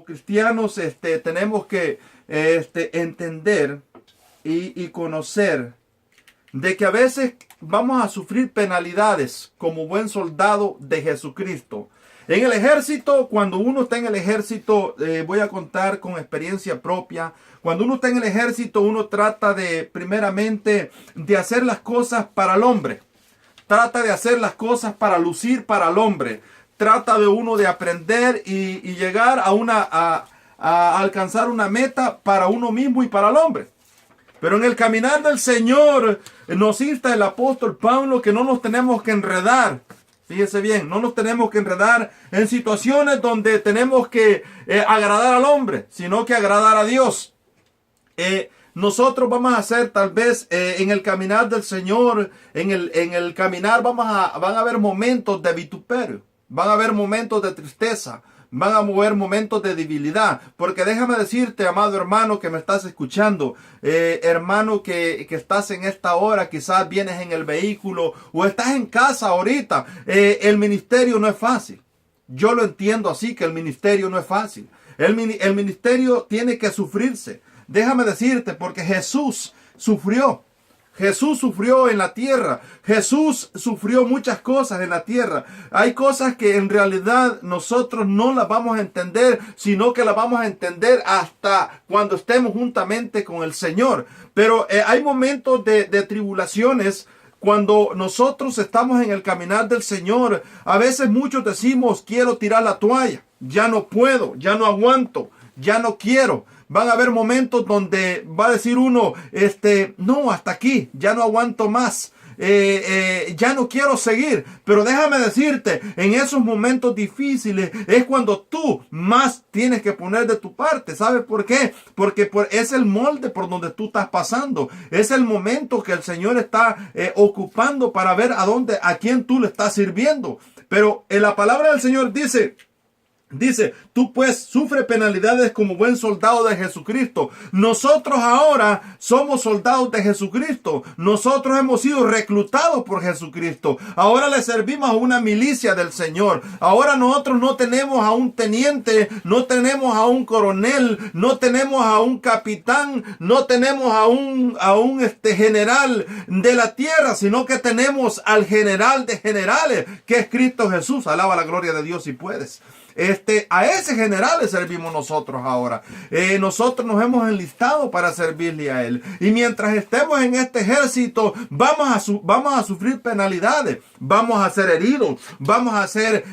Cristianos tenemos que entender y conocer de que a veces vamos a sufrir penalidades como buen soldado de Jesucristo. En el ejército, cuando uno está en el ejército, voy a contar con experiencia propia. Cuando uno está en el ejército, uno trata primeramente de hacer las cosas para el hombre. Trata de hacer las cosas para lucir para el hombre. Trata de uno de aprender y llegar a alcanzar una meta para uno mismo y para el hombre. Pero en el caminar del Señor nos insta el apóstol Pablo que no nos tenemos que enredar. Fíjese bien, no nos tenemos que enredar en situaciones donde tenemos que agradar al hombre, sino que agradar a Dios. Nosotros vamos a hacer tal vez en el caminar del Señor, en el caminar van a haber momentos de vituperio, van a haber momentos de tristeza, van a haber momentos de debilidad, porque déjame decirte, amado hermano que me estás escuchando, hermano que estás en esta hora, quizás vienes en el vehículo o estás en casa ahorita, el ministerio no es fácil. Yo lo entiendo así, que el ministerio no es fácil. El ministerio tiene que sufrirse. Déjame decirte, porque Jesús sufrió. Jesús sufrió en la tierra. Jesús sufrió muchas cosas en la tierra. Hay cosas que en realidad nosotros no las vamos a entender, sino que las vamos a entender hasta cuando estemos juntamente con el Señor. Pero hay momentos de tribulaciones. Cuando nosotros estamos en el caminar del Señor, a veces muchos decimos, quiero tirar la toalla. Ya no puedo, ya no aguanto, ya no quiero. Van a haber momentos donde va a decir uno, no, hasta aquí, ya no aguanto más, ya no quiero seguir. Pero déjame decirte, en esos momentos difíciles es cuando tú más tienes que poner de tu parte. ¿Sabes por qué? Porque es el molde por donde tú estás pasando. Es el momento que el Señor está ocupando para ver a quién tú le estás sirviendo. Pero en la palabra del Señor dice, tú pues sufre penalidades como buen soldado de Jesucristo. Nosotros ahora somos soldados de Jesucristo. Nosotros hemos sido reclutados por Jesucristo. Ahora le servimos a una milicia del Señor. Ahora nosotros no tenemos a un teniente, no tenemos a un coronel, no tenemos a un capitán, no tenemos a un general de la tierra, sino que tenemos al general de generales, que es Cristo Jesús. Alaba la gloria de Dios si puedes. A ese general le servimos nosotros ahora. Nosotros nos hemos enlistado para servirle a él. Y mientras estemos en este ejército, vamos a sufrir penalidades. Vamos a ser heridos. Vamos a ser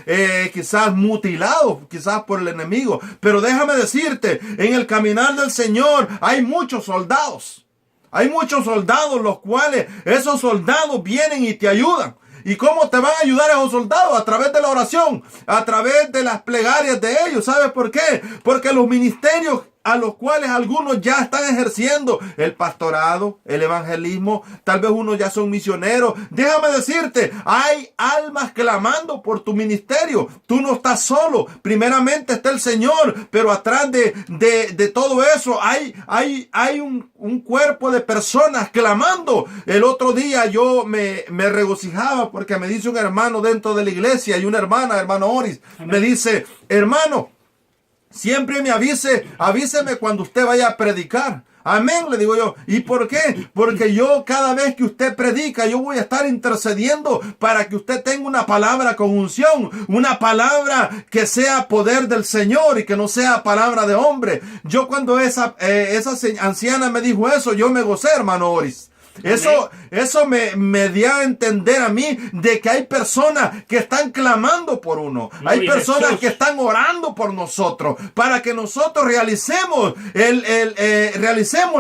quizás mutilados, quizás por el enemigo. Pero déjame decirte, en el caminar del Señor hay muchos soldados. Hay muchos soldados, los cuales esos soldados vienen y te ayudan. ¿Y cómo te van a ayudar esos soldados? A través de la oración, a través de las plegarias de ellos. ¿Sabes por qué? Porque los ministerios a los cuales algunos ya están ejerciendo, el pastorado, el evangelismo, tal vez unos ya son misioneros. Déjame decirte, hay almas clamando por tu ministerio. Tú no estás solo. Primeramente está el Señor, pero atrás de todo eso hay un cuerpo de personas clamando. El otro día yo me regocijaba porque me dice un hermano dentro de la iglesia y una hermana, hermano Oris, me dice, hermano, siempre avíseme cuando usted vaya a predicar. Amén, le digo yo. ¿Y por qué? Porque yo cada vez que usted predica, yo voy a estar intercediendo para que usted tenga una palabra con unción, una palabra que sea poder del Señor y que no sea palabra de hombre. Yo cuando esa anciana me dijo eso, yo me gocé, hermano Oris. Eso me dio a entender a mí de que hay personas que están clamando por uno. Hay personas que están orando por nosotros para que nosotros realicemos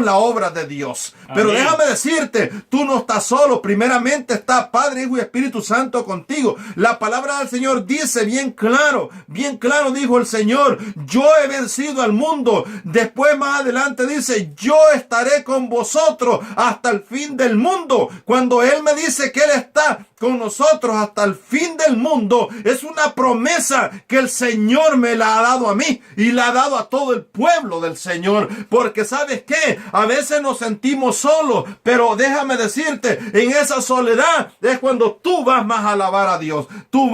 la obra de Dios. Pero déjame decirte, tú no estás solo. Primeramente está Padre, Hijo y Espíritu Santo contigo. La palabra del Señor dice bien claro dijo el Señor, yo he vencido al mundo. Después más adelante dice, yo estaré con vosotros hasta el fin del mundo. Cuando Él me dice que Él está con nosotros hasta el fin del mundo. Es una promesa que el Señor me la ha dado a mí y la ha dado a todo el pueblo del Señor. Porque ¿sabes qué? A veces nos sentimos solos, pero déjame decirte, en esa soledad es cuando tú vas más a alabar a Dios. Tú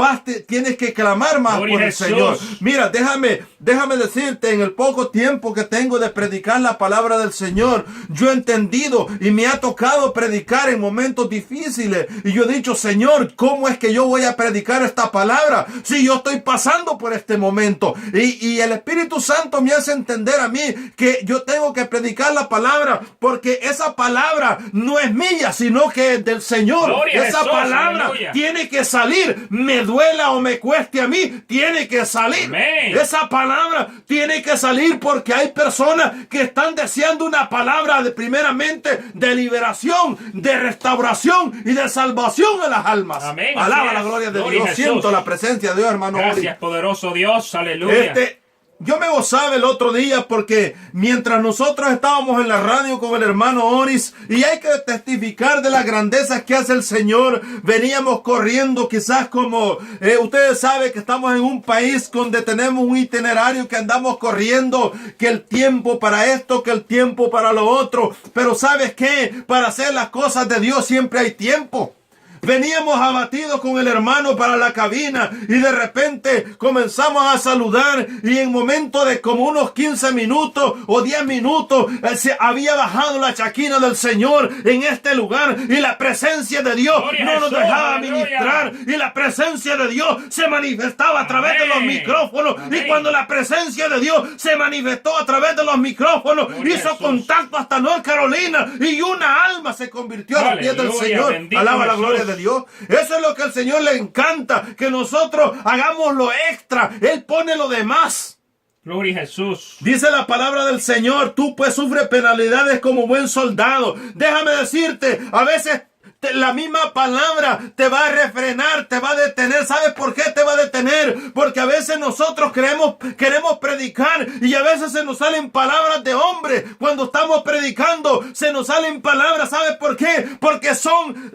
tienes que clamar más por el Señor. Mira, déjame decirte, en el poco tiempo que tengo de predicar la palabra del Señor, yo he entendido y me ha tocado predicar en momentos difíciles. Y yo he dicho, Señor, ¿cómo es que yo voy a predicar esta palabra si yo estoy pasando por este momento? Y el Espíritu Santo me hace entender a mí que yo tengo que predicar la palabra, porque esa palabra no es mía, sino que es del Señor. Gloria esa Jesús, palabra aleluya. tiene que salir, me duela o me cueste a mí, tiene que salir. Amén. Esa palabra tiene que salir, porque hay personas que están deseando una palabra primeramente de liberación, de restauración y de salvación a las almas. Amén. Alaba la gloria de Gloria Dios. a Jesús. Siento la presencia de Dios, hermano. Gracias, poderoso Dios. Aleluya. Yo me gozaba el otro día porque mientras nosotros estábamos en la radio con el hermano Oris, y hay que testificar de las grandezas que hace el Señor, veníamos corriendo quizás como, ustedes saben que estamos en un país donde tenemos un itinerario que andamos corriendo, que el tiempo para esto, que el tiempo para lo otro, pero ¿sabes qué? Para hacer las cosas de Dios siempre hay tiempo. Veníamos abatidos con el hermano para la cabina y de repente comenzamos a saludar, y en momento de como unos 15 minutos o 10 minutos se había bajado la Shekinah del Señor en este lugar, y la presencia de Dios no nos dejaba ministrar, y la presencia de Dios se manifestaba a través de los micrófonos. Y cuando la presencia de Dios se manifestó a través de los micrófonos, hizo contacto hasta North Carolina, y una alma se convirtió a los pies del Señor. Alaba la gloria de Dios. Eso es lo que al Señor le encanta, que nosotros hagamos lo extra. Él pone lo demás. Gloria a Jesús. Dice la palabra del Señor, tú pues sufres penalidades como buen soldado. Déjame decirte, a veces la misma palabra te va a refrenar, te va a detener. ¿Sabes por qué te va a detener? Porque a veces nosotros queremos predicar, y a veces se nos salen palabras de hombre. Cuando estamos predicando se nos salen palabras. ¿Sabes por qué? Porque son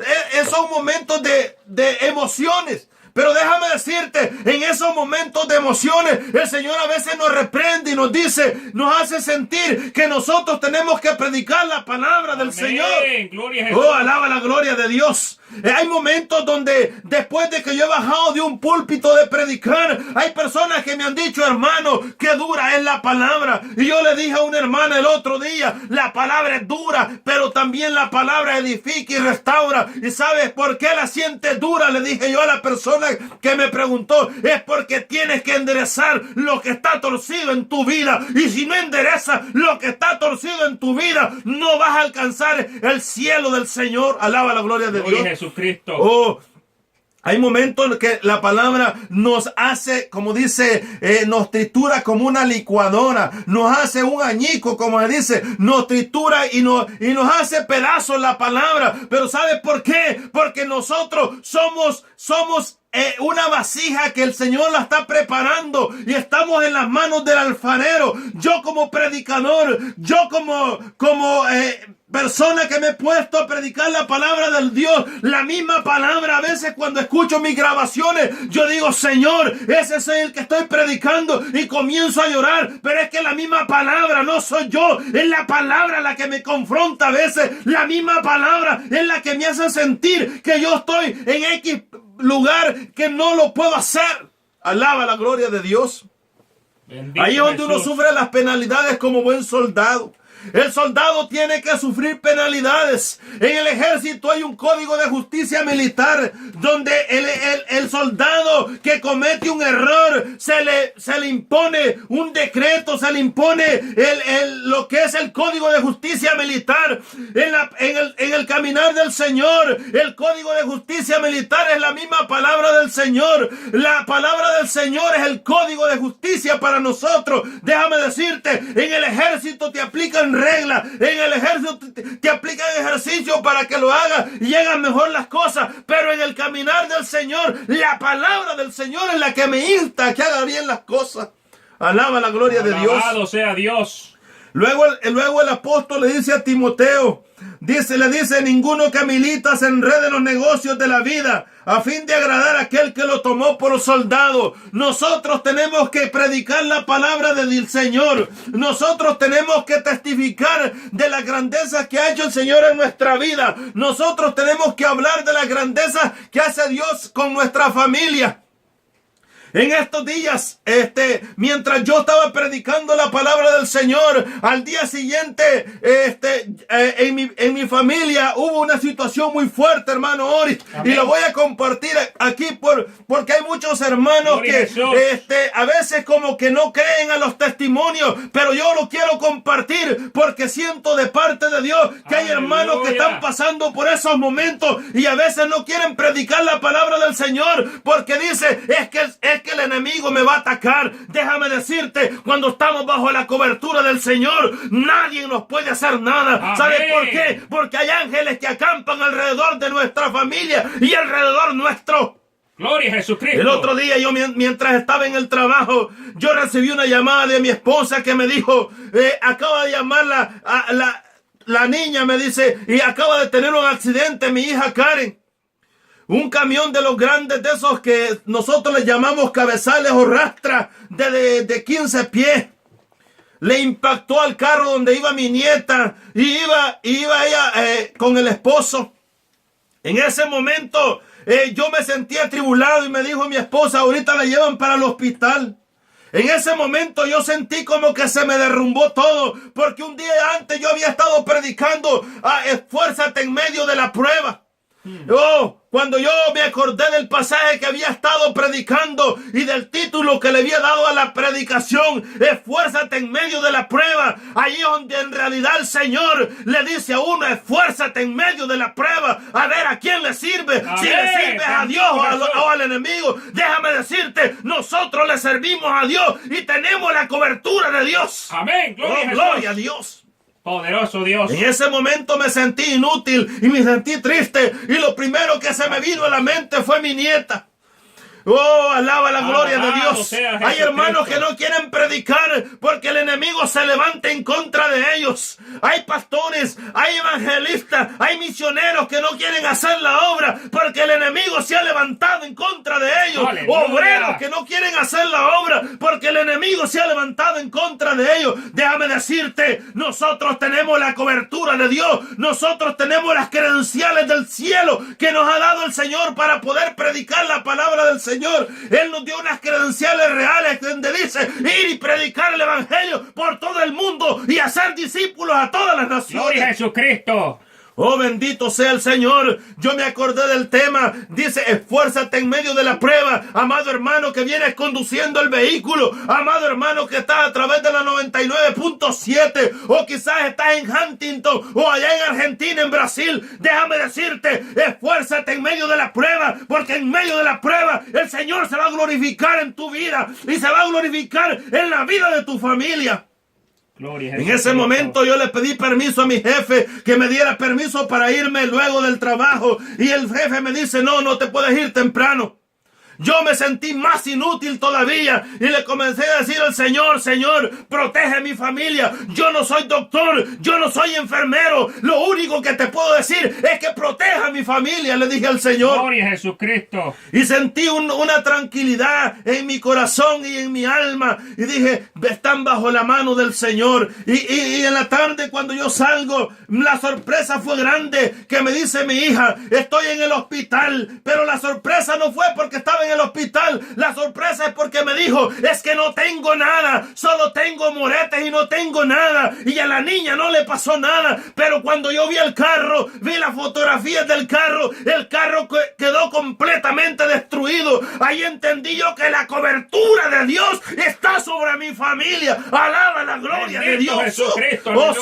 momentos de emociones. Pero déjame decirte, en esos momentos de emociones, el Señor a veces nos reprende y nos dice, nos hace sentir que nosotros tenemos que predicar la palabra del Señor. Gloria a Jesús. Oh, alaba la gloria de Dios. Hay momentos donde después de que yo he bajado de un púlpito de predicar, hay personas que me han dicho, hermano, qué dura es la palabra. Y yo le dije a una hermana el otro día, la palabra es dura, pero también la palabra edifica y restaura. ¿Y sabes por qué la sientes dura? Le dije yo a la persona que me preguntó, es porque tienes que enderezar lo que está torcido en tu vida. Y si no enderezas lo que está torcido en tu vida, no vas a alcanzar el cielo del Señor. Alaba la gloria de Dios. Jesucristo. Oh, hay momentos en que la palabra nos hace, como dice, nos tritura como una licuadora, nos hace un añico, como se dice, nos tritura y nos hace pedazos la palabra. Pero ¿sabes por qué? Porque nosotros somos una vasija que el Señor la está preparando, y estamos en las manos del alfarero. Yo como predicador, yo como persona que me he puesto a predicar la palabra del Dios, la misma palabra, a veces cuando escucho mis grabaciones, yo digo, Señor, ese es el que estoy predicando, y comienzo a llorar. Pero es que la misma palabra no soy yo, es la palabra la que me confronta a veces. La misma palabra es la que me hace sentir que yo estoy en X lugar que no lo puedo hacer. Alaba la gloria de Dios. Bendito Ahí es donde uno Jesús. sufre las penalidades como buen soldado. El soldado tiene que sufrir penalidades. En el ejército hay un código de justicia militar donde el soldado que comete un error se le impone un decreto, se le impone lo que es el código de justicia militar. En el caminar del Señor, el código de justicia militar es la misma palabra del Señor. La palabra del Señor es el código de justicia para nosotros. Déjame decirte, en el ejército te aplican reglas, en el ejército te aplican ejercicio para que lo hagas y hagas mejor las cosas. Pero en el caminar del Señor, la palabra del Señor es la que me insta a que haga bien las cosas. Alaba la gloria de Dios. Alabado sea Dios. Luego el apóstol le dice a Timoteo, le dice, ninguno que milita se enrede en los negocios de la vida, a fin de agradar a aquel que lo tomó por soldado. Nosotros tenemos que predicar la palabra del Señor. Nosotros tenemos que testificar de la grandeza que ha hecho el Señor en nuestra vida. Nosotros tenemos que hablar de la grandeza que hace Dios con nuestra familia. En estos días, mientras yo estaba predicando la palabra del Señor, al día siguiente, en mi familia hubo una situación muy fuerte, hermano Oris. Amén. Y lo voy a compartir aquí porque hay muchos hermanos que a veces como que no creen a los testimonios, pero yo lo quiero compartir porque siento de parte de Dios que hay hermanos que están pasando por esos momentos y a veces no quieren predicar la palabra del Señor porque dice, es que el enemigo me va a atacar. Déjame decirte, cuando estamos bajo la cobertura del Señor, nadie nos puede hacer nada. Amén. ¿Sabes por qué? Porque hay ángeles que acampan alrededor de nuestra familia y alrededor nuestro. Gloria a Jesucristo. El otro día yo mientras estaba en el trabajo, yo recibí una llamada de mi esposa que me dijo, acaba de llamarla la niña, me dice, y acaba de tener un accidente mi hija Karen. Un camión de los grandes, de esos que nosotros les llamamos cabezales o rastras de 15 pies. Le impactó al carro donde iba mi nieta y iba ella con el esposo. En ese momento yo me sentí atribulado y me dijo mi esposa, ahorita la llevan para el hospital. En ese momento yo sentí como que se me derrumbó todo, porque un día antes yo había estado predicando, esfuérzate en medio de la prueba. Cuando yo me acordé del pasaje que había estado predicando y del título que le había dado a la predicación, esfuérzate en medio de la prueba, allí donde en realidad el Señor le dice a uno, esfuérzate en medio de la prueba, a ver a quién le sirve. Amén. Si le sirves a Dios o al enemigo, déjame decirte, nosotros le servimos a Dios y tenemos la cobertura de Dios. Amén. Gloria a Dios. Poderoso Dios. En ese momento me sentí inútil y me sentí triste. Y lo primero que se me vino a la mente fue mi nieta. Alaba la gloria de Dios. Hay hermanos que no quieren predicar porque el enemigo se levanta en contra de ellos. Hay pastores, hay evangelistas, hay misioneros que no quieren hacer la obra porque el enemigo se ha levantado en contra de ellos. Aleluya. Obreros que no quieren hacer la obra porque el enemigo se ha levantado en contra de ellos. Déjame decirte, nosotros tenemos la cobertura de Dios. Nosotros tenemos las credenciales del cielo que nos ha dado el Señor para poder predicar la palabra del Señor. Él nos dio unas credenciales reales donde dice ir y predicar el evangelio por todo el mundo y hacer discípulos a todas las naciones. Gloria a Jesucristo. Oh, bendito sea el Señor. Yo me acordé del tema. Dice, esfuérzate en medio de la prueba. Amado hermano que vienes conduciendo el vehículo. Amado hermano que estás a través de la 99.7. O quizás estás en Huntington. O allá en Argentina, en Brasil. Déjame decirte, esfuérzate en medio de la prueba. Porque en medio de la prueba el Señor se va a glorificar en tu vida. Y se va a glorificar en la vida de tu familia. En ese momento yo le pedí permiso a mi jefe que me diera permiso para irme luego del trabajo y el jefe me dice, no te puedes ir temprano. Yo me sentí más inútil todavía y le comencé a decir al Señor, Señor, protege mi familia. Yo no soy doctor, yo no soy enfermero. Lo único que te puedo decir es que proteja a mi familia, le dije al Señor. Gloria a Jesucristo. Y sentí una tranquilidad en mi corazón y en mi alma. Y dije, están bajo la mano del Señor. Y en la tarde cuando yo salgo, la sorpresa fue grande que me dice mi hija, estoy en el hospital. Pero la sorpresa no fue porque estaba en el hospital, la sorpresa es porque me dijo, es que no tengo nada, solo tengo moretes y no tengo nada, y a la niña no le pasó nada. Pero cuando yo vi el carro, vi las fotografías del carro, el carro quedó completamente destruido. Ahí entendí yo que la cobertura de Dios está sobre mi familia. Alaba la gloria de Dios. Jesucristo, oh,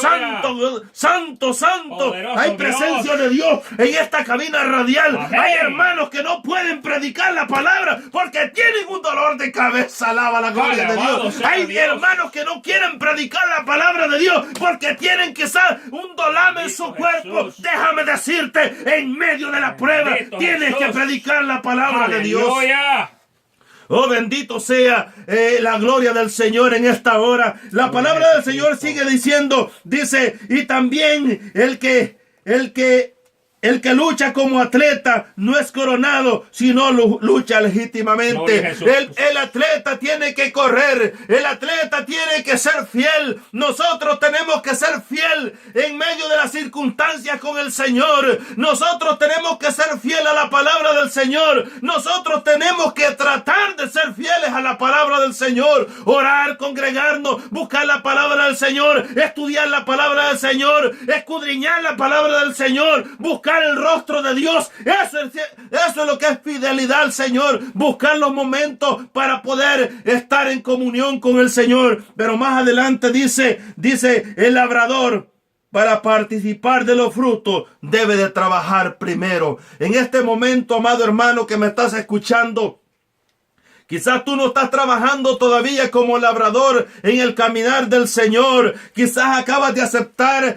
santo, poderoso hay presencia de Dios en esta cabina radial. Amén. Hay hermanos que no pueden predicar la palabra porque tienen un dolor de cabeza. Alaba la gloria de Dios. Hay hermanos que no quieren predicar la palabra de Dios porque tienen quizás un dolor en su cuerpo. Jesús. Déjame decirte, en medio de la prueba tienes que predicar la palabra de Dios. Oh, bendito sea la gloria del Señor en esta hora. La palabra del Señor sigue diciendo, dice, y también el que el que lucha como atleta no es coronado, sino lucha legítimamente. El atleta tiene que correr, el atleta tiene que ser fiel. Nosotros tenemos que ser fiel en medio de las circunstancias con el Señor. Nosotros tenemos que ser fiel a la palabra del Señor. Nosotros tenemos que tratar de ser fieles a la palabra del Señor. Orar, congregarnos, buscar la palabra del Señor, estudiar la palabra del Señor, escudriñar la palabra del Señor, buscar el rostro de Dios. Eso es lo que es fidelidad al Señor, buscar los momentos para poder estar en comunión con el Señor. Pero más adelante dice el labrador, para participar de los frutos debe de trabajar primero. En este momento, amado hermano que me estás escuchando, quizás tú no estás trabajando todavía como labrador en el caminar del Señor. Quizás acabas de aceptar,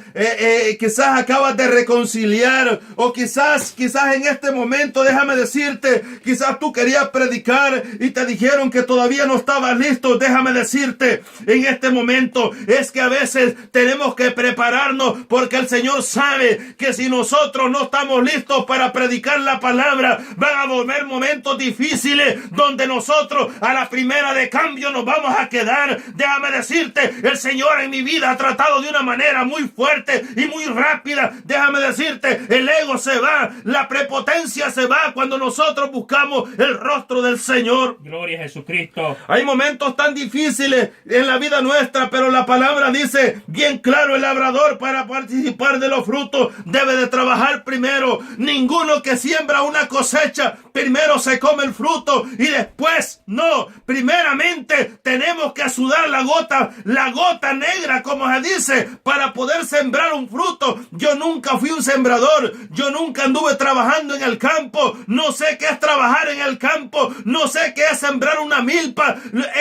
quizás acabas de reconciliar, o quizás en este momento, déjame decirte, quizás tú querías predicar y te dijeron que todavía no estabas listo. Déjame decirte, en este momento es que a veces tenemos que prepararnos, porque el Señor sabe que si nosotros no estamos listos para predicar la palabra, van a volver momentos difíciles donde nosotros a la primera de cambio nos vamos a quedar. Déjame decirte, el Señor en mi vida ha tratado de una manera muy fuerte y muy rápida. Déjame decirte, el ego se va, la prepotencia se va cuando nosotros buscamos el rostro del Señor. Gloria a Jesucristo. Hay momentos tan difíciles en la vida nuestra, pero la palabra dice bien claro, el labrador para participar de los frutos debe de trabajar primero. Ninguno que siembra una cosecha primero se come el fruto y después no. Primeramente tenemos que sudar la gota negra, como se dice, para poder sembrar un fruto. Yo nunca fui un sembrador, yo nunca anduve trabajando en el campo, no sé qué es trabajar en el campo, no sé qué es sembrar una milpa.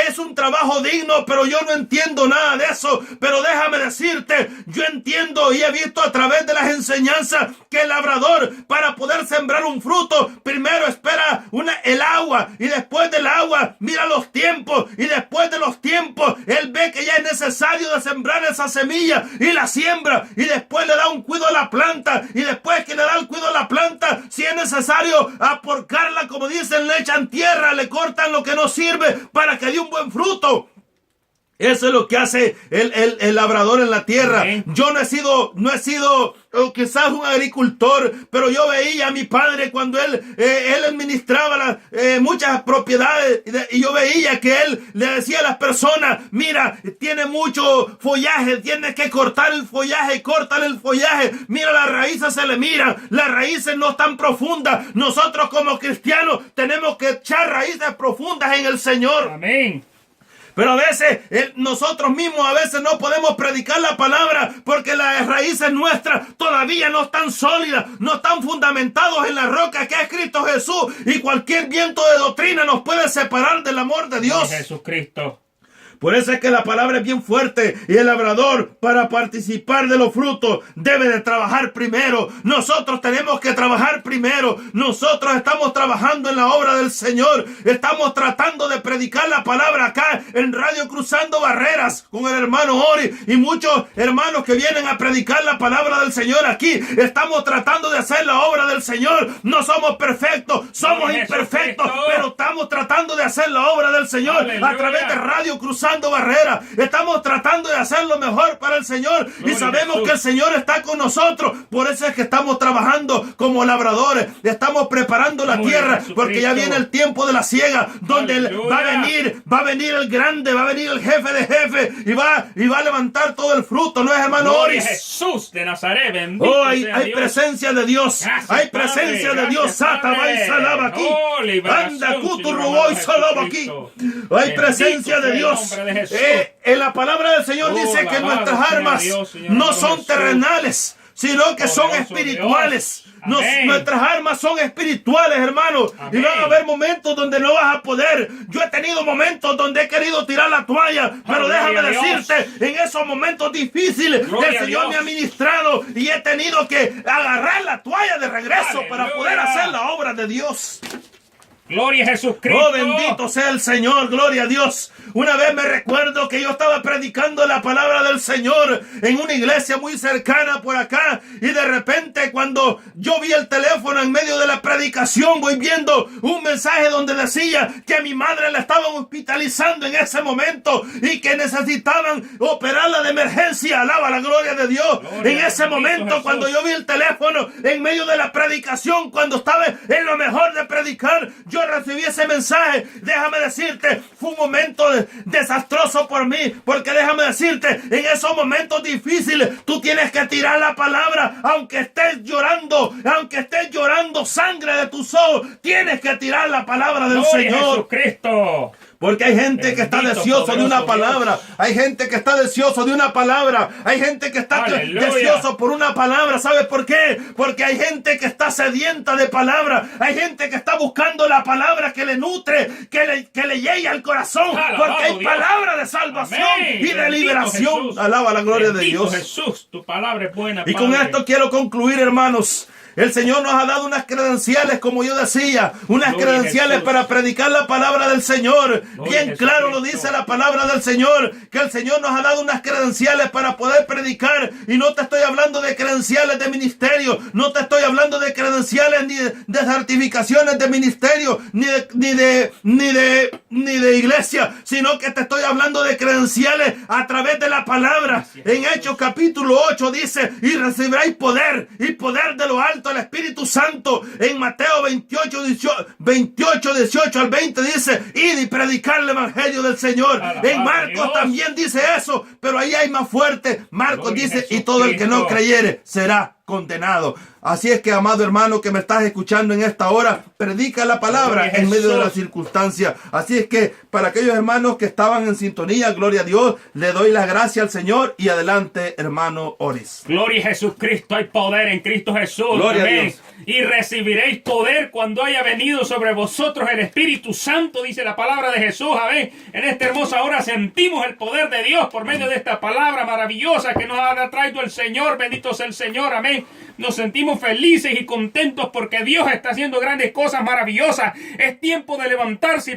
Es un trabajo digno, pero yo no entiendo nada de eso. Pero déjame decirte, yo entiendo y he visto a través de las enseñanzas que el labrador, para poder sembrar un fruto, primero espera el agua, y después del agua mira los tiempos, y después de los tiempos él ve que ya es necesario de sembrar esa semilla y la siembra, y después le da un cuidado a la planta, y después que le da el cuidado a la planta, si es necesario aporcarla, como dicen, le echan tierra, le cortan lo que no sirve para que dé un buen fruto. Eso es lo que hace el labrador en la tierra. Yo no he sido quizás un agricultor, pero yo veía a mi padre cuando él administraba muchas propiedades, y yo veía que él le decía a las personas: mira, tiene mucho follaje, tienes que cortar el follaje, córtale el follaje. Mira, las raíces se le miran, las raíces no están profundas. Nosotros como cristianos tenemos que echar raíces profundas en el Señor. Amén. Pero a veces nosotros mismos a veces no podemos predicar la palabra porque las raíces nuestras todavía no están sólidas, no están fundamentados en la roca que es Cristo Jesús, y cualquier viento de doctrina nos puede separar del amor de Dios. Jesucristo. Por eso es que la palabra es bien fuerte, y el labrador, para participar de los frutos, debe de trabajar primero. Nosotros tenemos que trabajar primero. Nosotros estamos trabajando en la obra del Señor. Estamos tratando de predicar la palabra acá en Radio Cruzando Barreras con el hermano Ori y muchos hermanos que vienen a predicar la palabra del Señor aquí. Estamos tratando de hacer la obra del Señor. No somos perfectos, somos imperfectos, pero estamos tratando de hacer la obra del Señor. Aleluya. A través de Radio Cruzando Barreras estamos tratando de hacer lo mejor para el Señor, y sabemos que el Señor está con nosotros. Por eso es que estamos trabajando como labradores, estamos preparando la tierra, porque ya viene el tiempo de la siega, donde va a venir el grande, va a venir el jefe de jefes, y va a levantar todo el fruto, ¿no es, hermano Oris? Jesús de Nazaret, bendito oh, hay Dios. Presencia de Dios. Gracias, hay presencia Padre, de Dios. Sata va y salaba aquí. Anda cutu rubó y salaba aquí. Hay presencia de Dios. En la palabra del Señor dice que nuestras armas no son terrenales, sino que son espirituales. Nuestras armas son espirituales, hermano. Amén. Y van a haber momentos donde no vas a poder. Yo he tenido momentos donde he querido tirar la toalla, pero déjame decirte, en esos momentos difíciles el Señor me ha ministrado y he tenido que agarrar la toalla de regreso para poder hacer la obra de Dios. Gloria a Jesucristo. Oh, bendito sea el Señor, gloria a Dios. Una vez me recuerdo que yo estaba predicando la palabra del Señor en una iglesia muy cercana por acá, y de repente cuando yo vi el teléfono en medio de la predicación, voy viendo un mensaje donde decía que a mi madre la estaban hospitalizando en ese momento y que necesitaban operarla de emergencia. Alaba la gloria de Dios. Gloria, En ese momento, Jesús. cuando yo vi el teléfono en medio de la predicación, cuando estaba en lo mejor de predicar, yo recibí ese mensaje. Déjame decirte, fue un momento desastroso por mí, porque déjame decirte, en esos momentos difíciles tú tienes que tirar la palabra, aunque estés llorando sangre de tus ojos, tienes que tirar la palabra del Gloria a Señor. Jesucristo. Porque hay gente que está Bendito, deseoso de una poderoso palabra. Hay gente que está deseoso de una palabra. Hay gente que está Aleluya. deseoso por una palabra. ¿Sabes por qué? Porque hay gente que está sedienta de palabra. Hay gente que está buscando la palabra que le nutre, que le llegue al corazón. Alabado Porque hay Dios. palabra de salvación Amén. y de Bendito liberación. Jesús. Alaba la gloria de Bendito Dios. Jesús, tu palabra es buena. Y con Padre. esto quiero concluir, hermanos. El Señor nos ha dado unas credenciales, como yo decía, unas Gloria a credenciales Jesús. para predicar la palabra del Señor. Gloria Bien a claro lo Jesucristo. dice la palabra del Señor, que el Señor nos ha dado unas credenciales para poder predicar. Y no te estoy hablando de credenciales de ministerio, no te estoy hablando de credenciales ni de certificaciones de ministerio, ni de iglesia, sino que te estoy hablando de credenciales a través de la palabra. En Hechos capítulo 8 dice, y recibiréis poder, y poder de lo alto el Espíritu Santo. En Mateo 28, 18 al 20 dice, id y predicar el evangelio del Señor. Alabado En Marcos Dios. también dice eso, pero ahí hay más fuerte. Marcos Gloria a dice, y todo el que no Jesucristo. creyere será condenado. Así es que, amado hermano que me estás escuchando en esta hora, predica la palabra Gloria a en medio de Jesús. las circunstancias. Así es que para aquellos hermanos que estaban en sintonía, gloria a Dios, le doy las gracias al Señor. Y adelante, hermano Oris. Gloria a Jesucristo, hay poder en Cristo Jesús. Gloria a Amén. Dios. Y recibiréis poder cuando haya venido sobre vosotros el Espíritu Santo, dice la palabra de Jesús. Amén. En esta hermosa hora sentimos el poder de Dios por medio de esta palabra maravillosa que nos ha traído el Señor. Bendito sea el Señor. Amén. Nos sentimos felices y contentos porque Dios está haciendo grandes cosas maravillosas. Es tiempo de levantarse y